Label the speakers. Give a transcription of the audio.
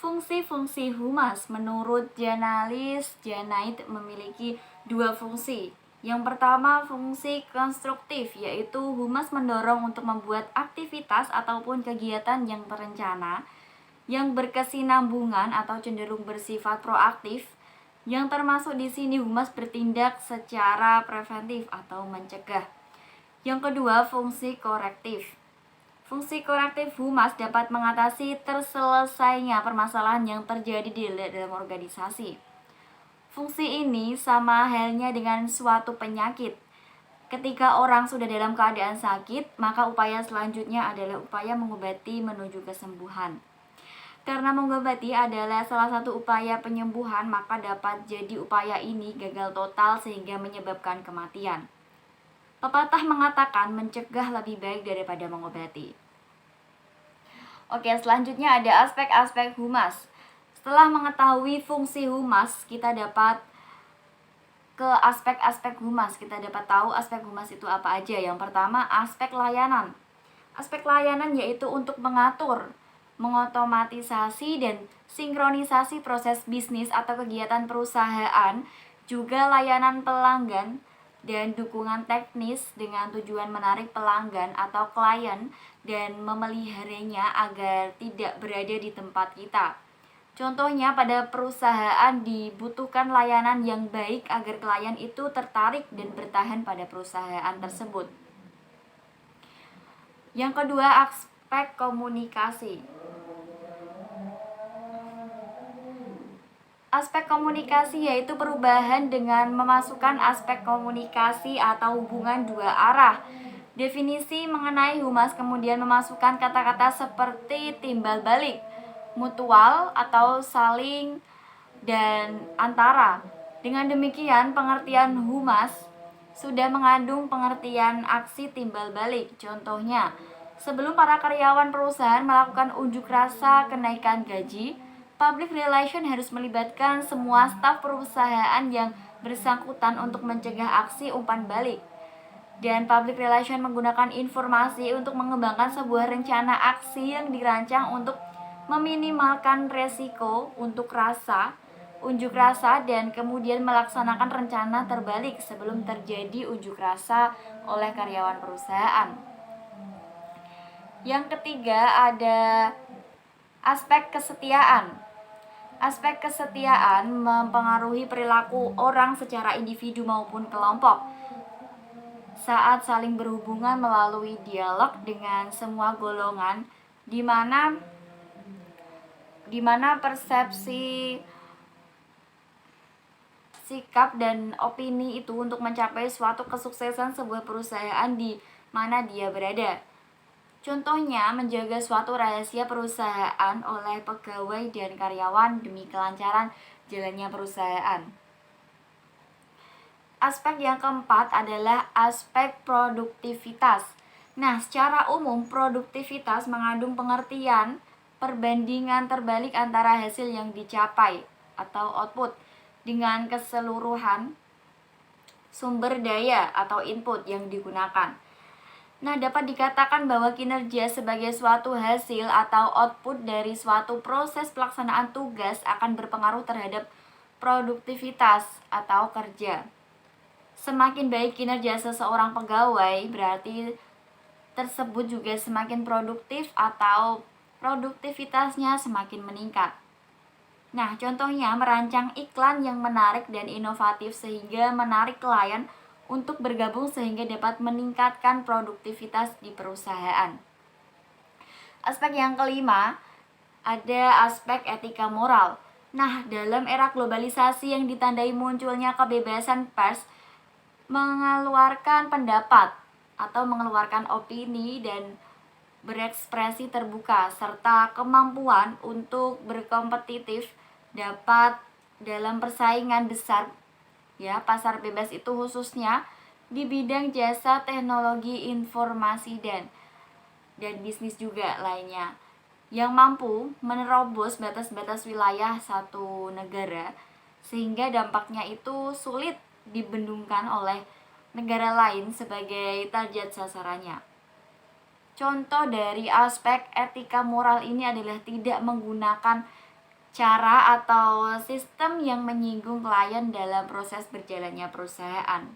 Speaker 1: Fungsi-fungsi humas menurut jurnalis Janait memiliki dua fungsi. Yang pertama, fungsi konstruktif, yaitu humas mendorong untuk membuat aktivitas ataupun kegiatan yang terencana, yang berkesinambungan atau cenderung bersifat proaktif. Yang termasuk di sini humas bertindak secara preventif atau mencegah. Yang kedua, fungsi korektif. Fungsi korektif humas dapat mengatasi terselesainya permasalahan yang terjadi di dalam organisasi. Fungsi ini sama halnya dengan suatu penyakit. Ketika orang sudah dalam keadaan sakit, maka upaya selanjutnya adalah upaya mengobati menuju kesembuhan. Karena mengobati adalah salah satu upaya penyembuhan, maka dapat jadi upaya ini gagal total sehingga menyebabkan kematian. Pepatah mengatakan mencegah lebih baik daripada mengobati. Oke, selanjutnya ada aspek-aspek humas. Setelah mengetahui fungsi humas, kita dapat ke aspek-aspek humas. Kita dapat tahu aspek humas itu apa aja. Yang pertama, aspek layanan. Aspek layanan yaitu untuk mengatur, mengotomatisasi, dan sinkronisasi proses bisnis atau kegiatan perusahaan, juga layanan pelanggan dan dukungan teknis dengan tujuan menarik pelanggan atau klien dan memeliharanya agar tidak berada di tempat kita. Contohnya, pada perusahaan dibutuhkan layanan yang baik agar klien itu tertarik dan bertahan pada perusahaan tersebut. Yang kedua, aspek komunikasi. Aspek komunikasi yaitu perubahan dengan memasukkan aspek komunikasi atau hubungan dua arah. Definisi mengenai humas kemudian memasukkan kata-kata seperti timbal balik, mutual atau saling, dan antara. Dengan demikian, pengertian humas sudah mengandung pengertian aksi timbal balik. Contohnya, sebelum para karyawan perusahaan melakukan unjuk rasa kenaikan gaji, public relation harus melibatkan semua staf perusahaan yang bersangkutan untuk mencegah aksi umpan balik. Dan public relation menggunakan informasi untuk mengembangkan sebuah rencana aksi yang dirancang untuk meminimalkan resiko untuk unjuk rasa, dan kemudian melaksanakan rencana terbalik sebelum terjadi unjuk rasa oleh karyawan perusahaan. Yang ketiga ada aspek kesetiaan. Aspek kesetiaan mempengaruhi perilaku orang secara individu maupun kelompok saat saling berhubungan melalui dialog dengan semua golongan, di mana persepsi, sikap, dan opini itu untuk mencapai suatu kesuksesan sebuah perusahaan di mana dia berada. Contohnya, menjaga suatu rahasia perusahaan oleh pegawai dan karyawan demi kelancaran jalannya perusahaan. Aspek yang keempat adalah aspek produktivitas. Nah, secara umum produktivitas mengandung pengertian perbandingan terbalik antara hasil yang dicapai atau output dengan keseluruhan sumber daya atau input yang digunakan. Nah, dapat dikatakan bahwa kinerja sebagai suatu hasil atau output dari suatu proses pelaksanaan tugas akan berpengaruh terhadap produktivitas atau kerja. Semakin baik kinerja seseorang pegawai, berarti tersebut juga semakin produktif atau produktivitasnya semakin meningkat. Nah, contohnya merancang iklan yang menarik dan inovatif sehingga menarik klien untuk bergabung sehingga dapat meningkatkan produktivitas di perusahaan. Aspek yang kelima ada aspek etika moral. Nah, dalam era globalisasi yang ditandai munculnya kebebasan pers, mengeluarkan pendapat atau mengeluarkan opini dan berekspresi terbuka serta kemampuan untuk berkompetitif dapat dalam persaingan besar, pasar bebas itu khususnya di bidang jasa, teknologi, informasi, dan bisnis juga lainnya, yang mampu menerobos batas-batas wilayah satu negara sehingga dampaknya itu sulit dibendungkan oleh negara lain sebagai target sasarannya. Contoh dari aspek etika moral ini adalah tidak menggunakan cara atau sistem yang menyinggung klien dalam proses berjalannya perusahaan.